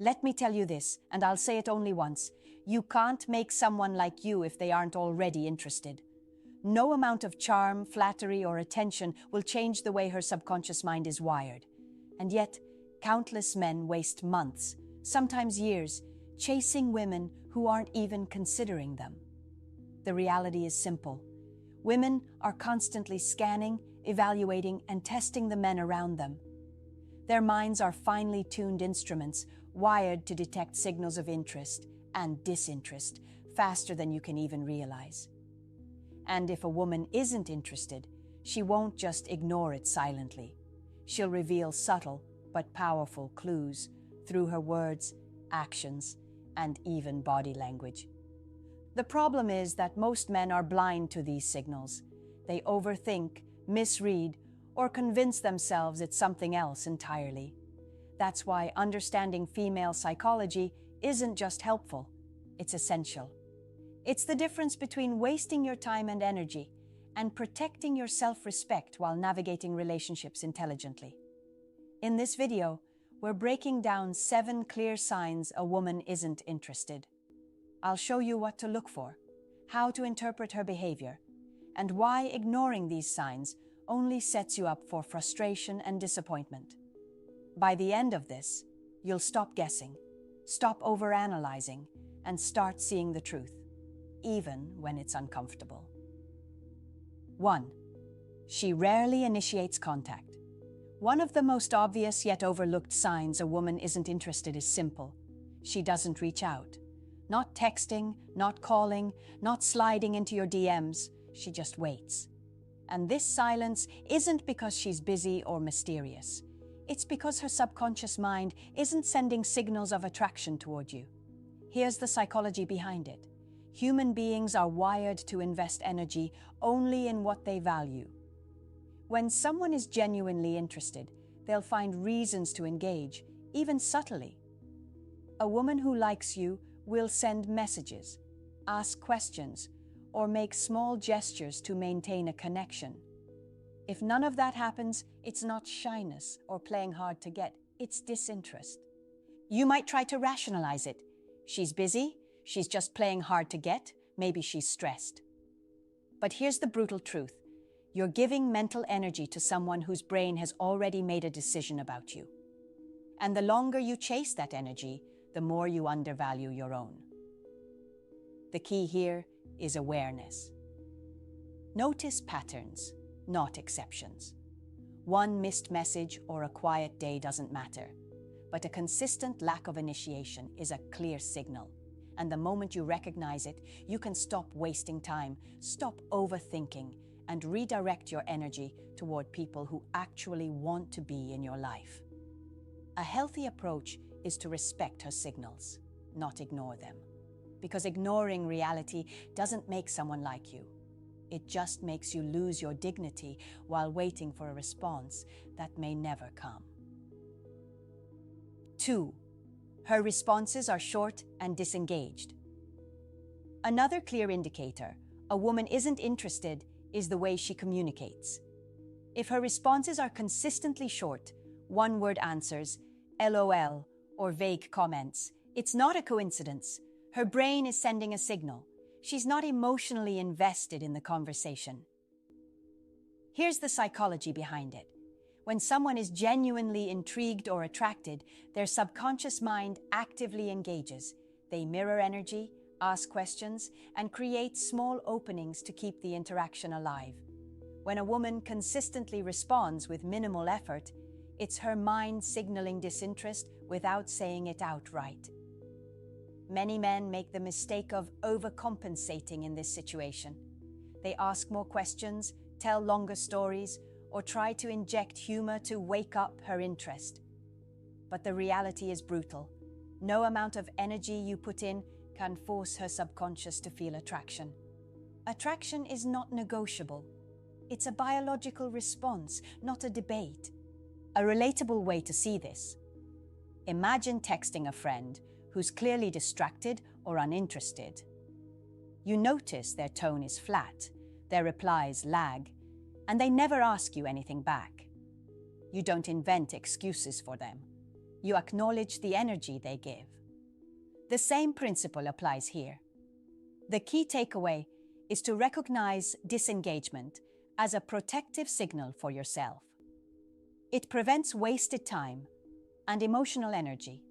Let me tell you this, and I'll say it only once. You can't make someone like you if they aren't already interested. No amount of charm, flattery, or attention will change the way her subconscious mind is wired. And yet, countless men waste months, sometimes years, chasing women who aren't even considering them. The reality is simple. Women are constantly scanning, evaluating, and testing the men around them. Their minds are finely tuned instruments, wired to detect signals of interest and disinterest faster than you can even realize. And if a woman isn't interested, she won't just ignore it silently. She'll reveal subtle but powerful clues through her words, actions, and even body language. The problem is that most men are blind to these signals. They overthink, misread, or convince themselves it's something else entirely. That's why understanding female psychology isn't just helpful, it's essential. It's the difference between wasting your time and energy and protecting your self-respect while navigating relationships intelligently. In this video, we're breaking down 7 clear signs a woman isn't interested. I'll show you what to look for, how to interpret her behavior, and why ignoring these signs only sets you up for frustration and disappointment. By the end of this, you'll stop guessing, stop overanalyzing, and start seeing the truth, even when it's uncomfortable. 1. She rarely initiates contact. One of the most obvious yet overlooked signs a woman isn't interested is simple. She doesn't reach out. Not texting, not calling, not sliding into your DMs. She just waits. And this silence isn't because she's busy or mysterious. It's because her subconscious mind isn't sending signals of attraction toward you. Here's the psychology behind it. Human beings are wired to invest energy only in what they value. When someone is genuinely interested, they'll find reasons to engage, even subtly. A woman who likes you will send messages, ask questions, or make small gestures to maintain a connection. If none of that happens, it's not shyness or playing hard to get, it's disinterest. You might try to rationalize it. She's busy, she's just playing hard to get, maybe she's stressed. But here's the brutal truth. You're giving mental energy to someone whose brain has already made a decision about you. And the longer you chase that energy, the more you undervalue your own. The key here is awareness. Notice patterns, not exceptions. One missed message or a quiet day doesn't matter, but a consistent lack of initiation is a clear signal. And the moment you recognize it, you can stop wasting time, stop overthinking, and redirect your energy toward people who actually want to be in your life. A healthy approach is to respect her signals, not ignore them. Because ignoring reality doesn't make someone like you. It just makes you lose your dignity while waiting for a response that may never come. 2. Her responses are short and disengaged. Another clear indicator a woman isn't interested is the way she communicates. If her responses are consistently short, one-word answers, LOL, or vague comments, it's not a coincidence. Her brain is sending a signal. She's not emotionally invested in the conversation. Here's the psychology behind it. When someone is genuinely intrigued or attracted, their subconscious mind actively engages. They mirror energy, ask questions, and create small openings to keep the interaction alive. When a woman consistently responds with minimal effort, it's her mind signaling disinterest without saying it outright. Many men make the mistake of overcompensating in this situation. They ask more questions, tell longer stories, or try to inject humor to wake up her interest. But the reality is brutal. No amount of energy you put in can force her subconscious to feel attraction. Attraction is not negotiable. It's a biological response, not a debate. A relatable way to see this. Imagine texting a friend who's clearly distracted or uninterested. You notice their tone is flat, their replies lag, and they never ask you anything back. You don't invent excuses for them. You acknowledge the energy they give. The same principle applies here. The key takeaway is to recognize disengagement as a protective signal for yourself. It prevents wasted time and emotional energy.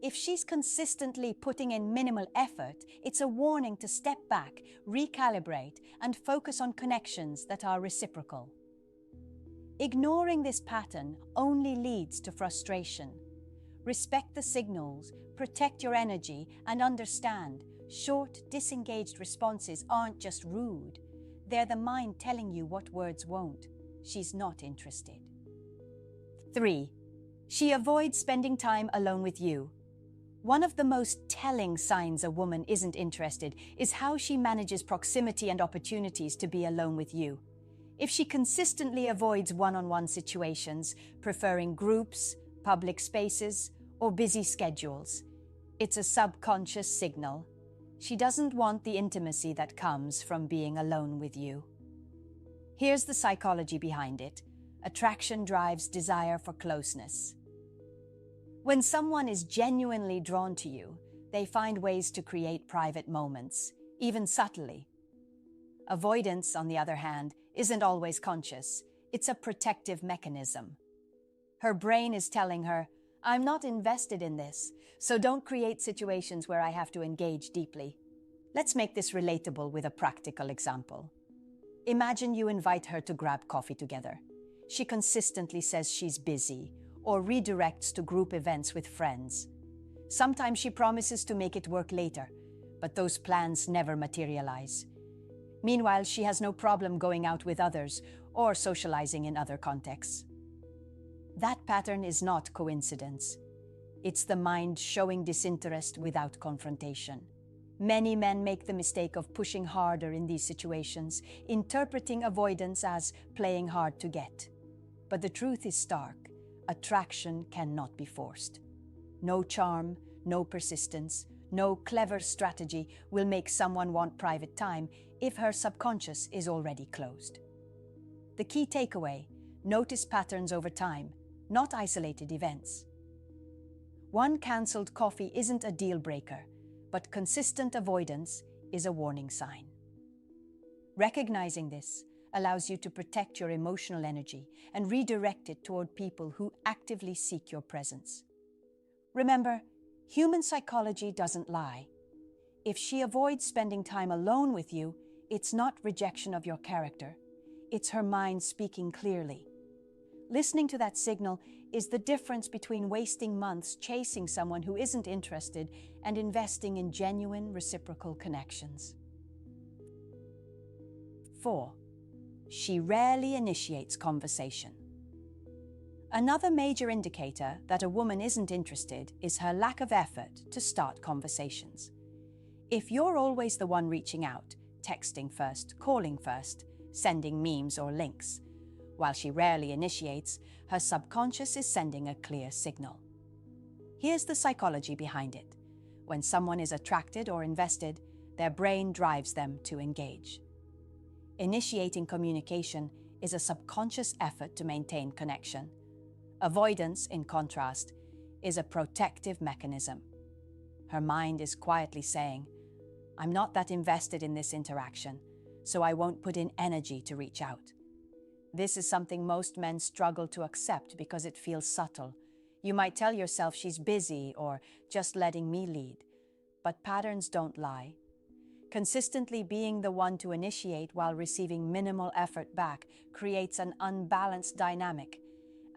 If she's consistently putting in minimal effort, it's a warning to step back, recalibrate, and focus on connections that are reciprocal. Ignoring this pattern only leads to frustration. Respect the signals, protect your energy, and understand short, disengaged responses aren't just rude. They're the mind telling you what words won't. She's not interested. 3. She avoids spending time alone with you. One of the most telling signs a woman isn't interested is how she manages proximity and opportunities to be alone with you. If she consistently avoids one-on-one situations, preferring groups, public spaces, or busy schedules, it's a subconscious signal. She doesn't want the intimacy that comes from being alone with you. Here's the psychology behind it. Attraction drives desire for closeness. When someone is genuinely drawn to you, they find ways to create private moments, even subtly. Avoidance, on the other hand, isn't always conscious. It's a protective mechanism. Her brain is telling her, I'm not invested in this, so don't create situations where I have to engage deeply. Let's make this relatable with a practical example. Imagine you invite her to grab coffee together. She consistently says she's busy or redirects to group events with friends. Sometimes she promises to make it work later, but those plans never materialize. Meanwhile, she has no problem going out with others or socializing in other contexts. That pattern is not coincidence. It's the mind showing disinterest without confrontation. Many men make the mistake of pushing harder in these situations, interpreting avoidance as playing hard to get. But the truth is stark. Attraction cannot be forced. No charm, no persistence, no clever strategy will make someone want private time if her subconscious is already closed. The key takeaway: notice patterns over time, not isolated events. One cancelled coffee isn't a deal breaker, but consistent avoidance is a warning sign. Recognizing this allows you to protect your emotional energy and redirect it toward people who actively seek your presence. Remember, human psychology doesn't lie. If she avoids spending time alone with you, it's not rejection of your character. It's her mind speaking clearly. Listening to that signal is the difference between wasting months chasing someone who isn't interested and investing in genuine reciprocal connections. 4. She rarely initiates conversation. Another major indicator that a woman isn't interested is her lack of effort to start conversations. If you're always the one reaching out, texting first, calling first, sending memes or links, while she rarely initiates, her subconscious is sending a clear signal. Here's the psychology behind it. When someone is attracted or invested, their brain drives them to engage. Initiating communication is a subconscious effort to maintain connection. Avoidance, in contrast, is a protective mechanism. Her mind is quietly saying, I'm not that invested in this interaction, so I won't put in energy to reach out. This is something most men struggle to accept because it feels subtle. You might tell yourself she's busy or just letting me lead. But patterns don't lie. Consistently being the one to initiate while receiving minimal effort back creates an unbalanced dynamic.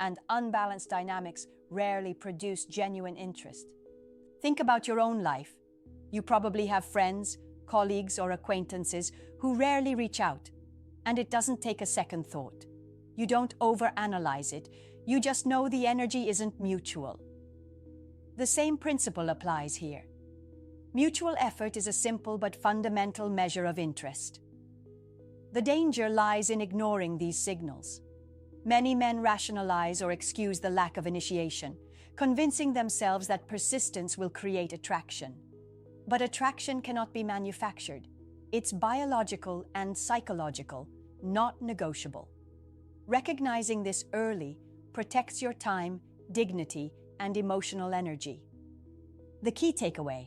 And unbalanced dynamics rarely produce genuine interest. Think about your own life. You probably have friends, colleagues, or acquaintances who rarely reach out. And it doesn't take a second thought. You don't overanalyze it. You just know the energy isn't mutual. The same principle applies here. Mutual effort is a simple but fundamental measure of interest. The danger lies in ignoring these signals. Many men rationalize or excuse the lack of initiation, convincing themselves that persistence will create attraction. But attraction cannot be manufactured. It's biological and psychological, not negotiable. Recognizing this early protects your time, dignity, and emotional energy. The key takeaway: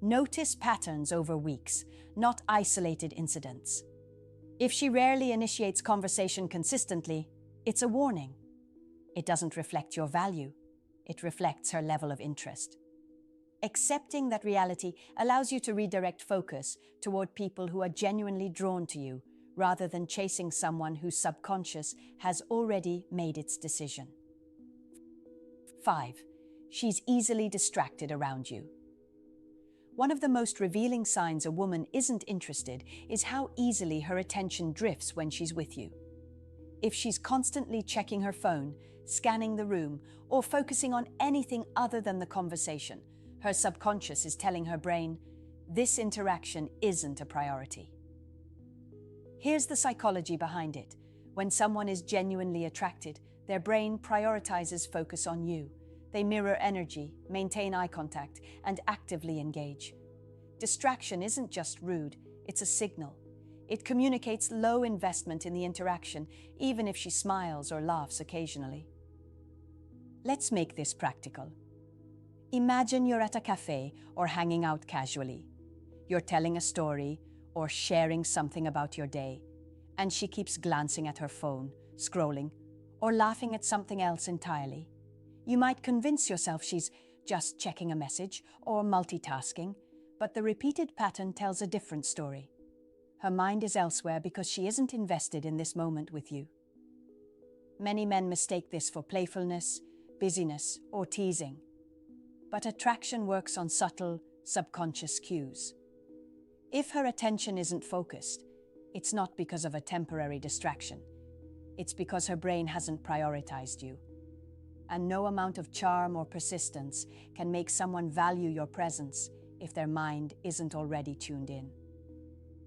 notice patterns over weeks, not isolated incidents. If she rarely initiates conversation consistently, it's a warning. It doesn't reflect your value. It reflects her level of interest. Accepting that reality allows you to redirect focus toward people who are genuinely drawn to you, rather than chasing someone whose subconscious has already made its decision. 5. She's easily distracted around you. One of the most revealing signs a woman isn't interested is how easily her attention drifts when she's with you. If she's constantly checking her phone, scanning the room, or focusing on anything other than the conversation, her subconscious is telling her brain, this interaction isn't a priority. Here's the psychology behind it. When someone is genuinely attracted, their brain prioritizes focus on you. They mirror energy, maintain eye contact, and actively engage. Distraction isn't just rude, it's a signal. It communicates low investment in the interaction, even if she smiles or laughs occasionally. Let's make this practical. Imagine you're at a cafe or hanging out casually. You're telling a story or sharing something about your day, and she keeps glancing at her phone, scrolling, or laughing at something else entirely. You might convince yourself she's just checking a message or multitasking, but the repeated pattern tells a different story. Her mind is elsewhere because she isn't invested in this moment with you. Many men mistake this for playfulness, busyness, or teasing. But attraction works on subtle, subconscious cues. If her attention isn't focused, it's not because of a temporary distraction. It's because her brain hasn't prioritized you. And no amount of charm or persistence can make someone value your presence if their mind isn't already tuned in.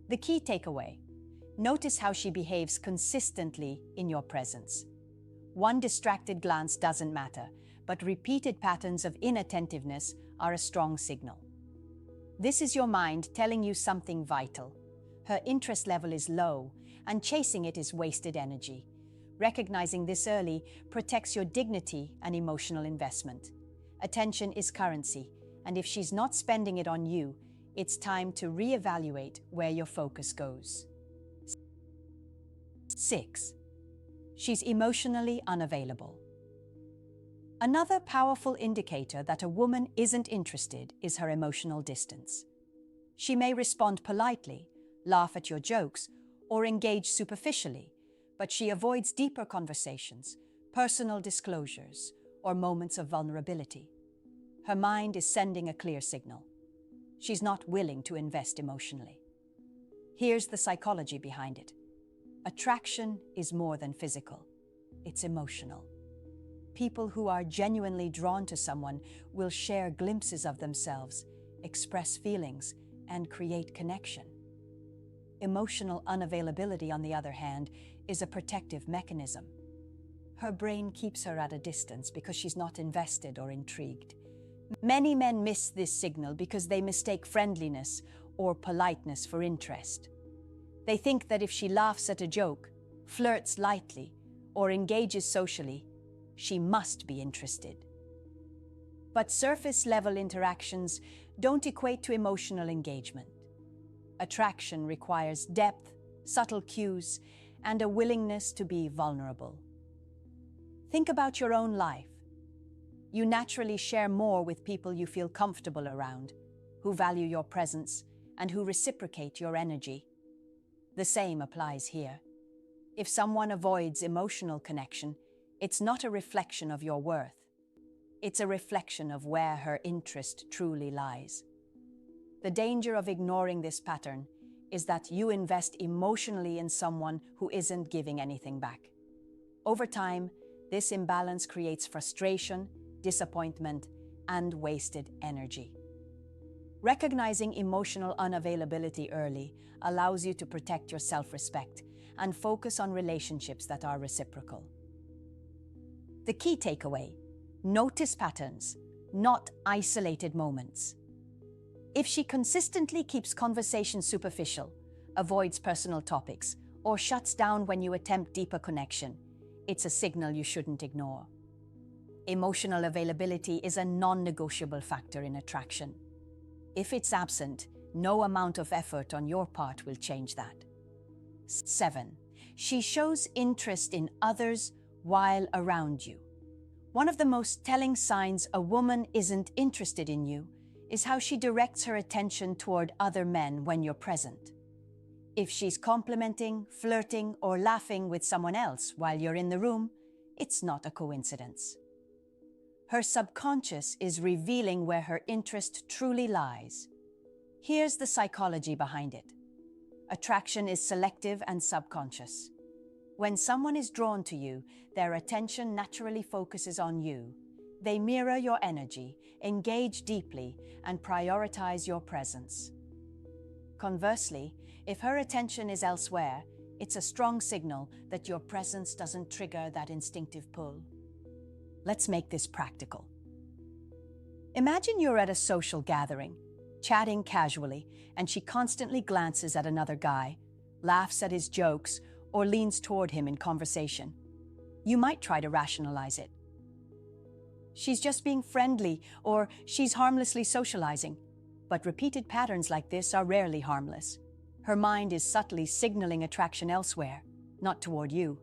The key takeaway: notice how she behaves consistently in your presence. One distracted glance doesn't matter, but repeated patterns of inattentiveness are a strong signal. This is your mind telling you something vital. Her interest level is low, and chasing it is wasted energy. Recognizing this early protects your dignity and emotional investment. Attention is currency, and if she's not spending it on you, it's time to reevaluate where your focus goes. 6. She's emotionally unavailable. Another powerful indicator that a woman isn't interested is her emotional distance. She may respond politely, laugh at your jokes, or engage superficially, but she avoids deeper conversations, personal disclosures, or moments of vulnerability. Her mind is sending a clear signal. She's not willing to invest emotionally. Here's the psychology behind it. Attraction is more than physical. It's emotional. People who are genuinely drawn to someone will share glimpses of themselves, express feelings, and create connection. Emotional unavailability, on the other hand, is a protective mechanism. Her brain keeps her at a distance because she's not invested or intrigued. Many men miss this signal because they mistake friendliness or politeness for interest. They think that if she laughs at a joke, flirts lightly, or engages socially, she must be interested. But surface-level interactions don't equate to emotional engagement. Attraction requires depth, subtle cues, and a willingness to be vulnerable. Think about your own life. You naturally share more with people you feel comfortable around, who value your presence, and who reciprocate your energy. The same applies here. If someone avoids emotional connection, it's not a reflection of your worth. It's a reflection of where her interest truly lies. The danger of ignoring this pattern is that you invest emotionally in someone who isn't giving anything back. Over time, this imbalance creates frustration, disappointment, and wasted energy. Recognizing emotional unavailability early allows you to protect your self-respect and focus on relationships that are reciprocal. The key takeaway: notice patterns, not isolated moments. If she consistently keeps conversation superficial, avoids personal topics, or shuts down when you attempt deeper connection, it's a signal you shouldn't ignore. Emotional availability is a non-negotiable factor in attraction. If it's absent, no amount of effort on your part will change that. 7. She shows interest in others while around you. One of the most telling signs a woman isn't interested in you is how she directs her attention toward other men when you're present. If she's complimenting, flirting, or laughing with someone else while you're in the room, it's not a coincidence. Her subconscious is revealing where her interest truly lies. Here's the psychology behind it. Attraction is selective and subconscious. When someone is drawn to you, their attention naturally focuses on you. They mirror your energy, engage deeply, and prioritize your presence. Conversely, if her attention is elsewhere, it's a strong signal that your presence doesn't trigger that instinctive pull. Let's make this practical. Imagine you're at a social gathering, chatting casually, and she constantly glances at another guy, laughs at his jokes, or leans toward him in conversation. You might try to rationalize it. She's just being friendly, or she's harmlessly socializing. But repeated patterns like this are rarely harmless. Her mind is subtly signaling attraction elsewhere, not toward you.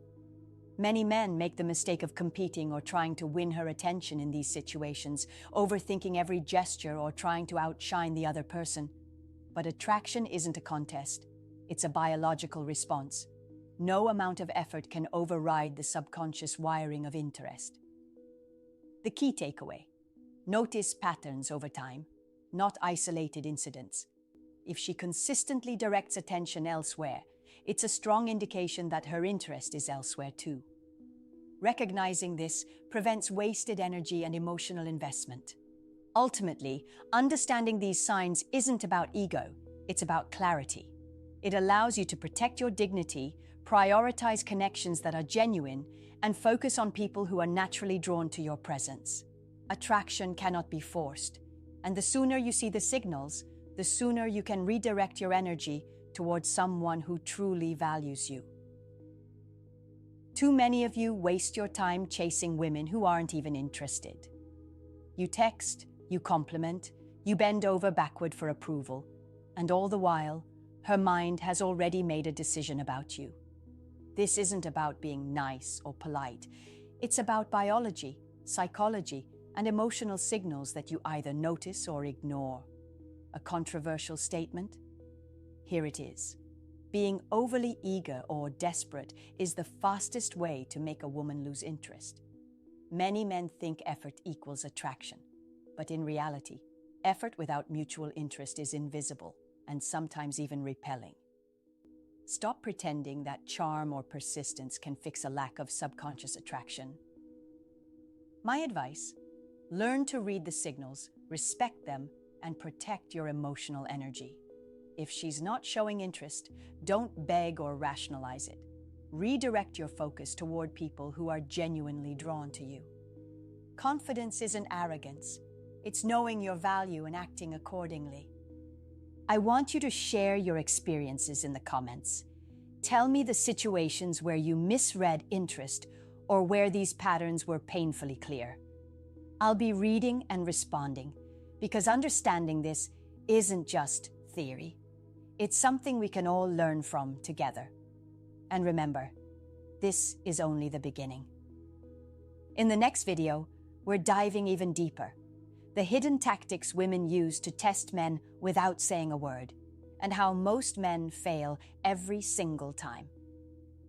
Many men make the mistake of competing or trying to win her attention in these situations, overthinking every gesture or trying to outshine the other person. But attraction isn't a contest. It's a biological response. No amount of effort can override the subconscious wiring of interest. The key takeaway: notice patterns over time, not isolated incidents. If she consistently directs attention elsewhere, it's a strong indication that her interest is elsewhere too. Recognizing this prevents wasted energy and emotional investment. Ultimately, understanding these signs isn't about ego, it's about clarity. It allows you to protect your dignity, prioritize connections that are genuine, and focus on people who are naturally drawn to your presence. Attraction cannot be forced, and the sooner you see the signals, the sooner you can redirect your energy towards someone who truly values you. Too many of you waste your time chasing women who aren't even interested. You text, you compliment, you bend over backward for approval, and all the while, her mind has already made a decision about you. This isn't about being nice or polite. It's about biology, psychology, and emotional signals that you either notice or ignore. A controversial statement? Here it is. Being overly eager or desperate is the fastest way to make a woman lose interest. Many men think effort equals attraction, but in reality, effort without mutual interest is invisible and sometimes even repelling. Stop pretending that charm or persistence can fix a lack of subconscious attraction. My advice: learn to read the signals, respect them, and protect your emotional energy. If she's not showing interest, don't beg or rationalize it. Redirect your focus toward people who are genuinely drawn to you. Confidence isn't arrogance. It's knowing your value and acting accordingly. I want you to share your experiences in the comments. Tell me the situations where you misread interest or where these patterns were painfully clear. I'll be reading and responding, because understanding this isn't just theory. It's something we can all learn from together. And remember, this is only the beginning. In the next video, we're diving even deeper. The hidden tactics women use to test men without saying a word, and how most men fail every single time.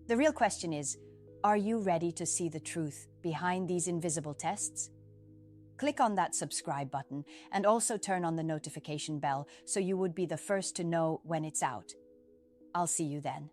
The real question is, are you ready to see the truth behind these invisible tests? Click on that subscribe button and also turn on the notification bell so you would be the first to know when it's out. I'll see you then.